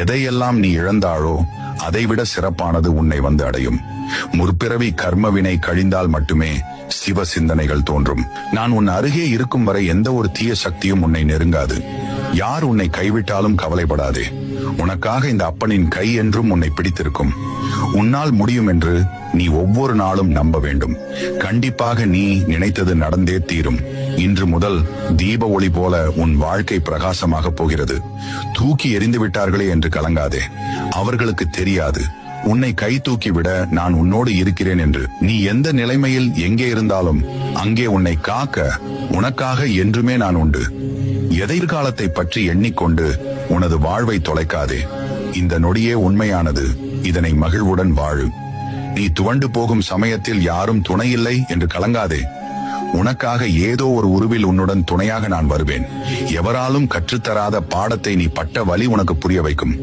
எதையெல்லாம் நீ இழந்தாளோ அதைவிட சிறப்பானது உன்னை வந்து அடையும். முற்பிறவி கர்மவினை கழிந்தால் மட்டுமே சிவ சிந்தனைகள் தோன்றும். நான் உன் அருகே இருக்கும் வரை எந்த ஒரு தீய சக்தியும் உன்னை நெருங்காது. யார் உன்னை கைவிட்டாலும் கவலைப்படாதே. உனக்காக இந்த அப்பனின் கை என்றும் உன்னை பிடித்திருக்கும். உன்னால் முடியும் என்று நீ ஒவ்வொரு நாளும் நம்ப வேண்டும். கண்டிப்பாக நீ நினைத்தது நடந்தே தீரும். இன்று முதல் தீப ஒளி போல உன் வாழ்க்கை பிரகாசமாக போகிறது. தூக்கி எறிந்து விட்டார்களே என்று கலங்காதே. அவர்களுக்கு தெரியாது உன்னை கை தூக்கி விட நான் உன்னோடு இருக்கிறேன் என்று. நீ எந்த நிலைமையில் எங்கே இருந்தாலும் அங்கே உன்னை காக்க உனக்காக என்றுமே நான் உண்டு. எதிர்காலத்தை பற்றி எண்ணிக்கொண்டு உனது வாழ்வை தொலைக்காதே. இந்த நொடியே உண்மையானது. இதனை மகிழ்வுடன் வாழு. நீ துவண்டு போகும் சமயத்தில் யாரும் துணையில்லை என்று கலங்காதே. உனக்காக ஏதோ ஒரு உருவில் உன்னுடன் துணையாக நான் வருவேன். எவராலும் கற்றுத்தராத பாடத்தை நீ பட்ட வலி உனக்கு புரிய வைக்கும்.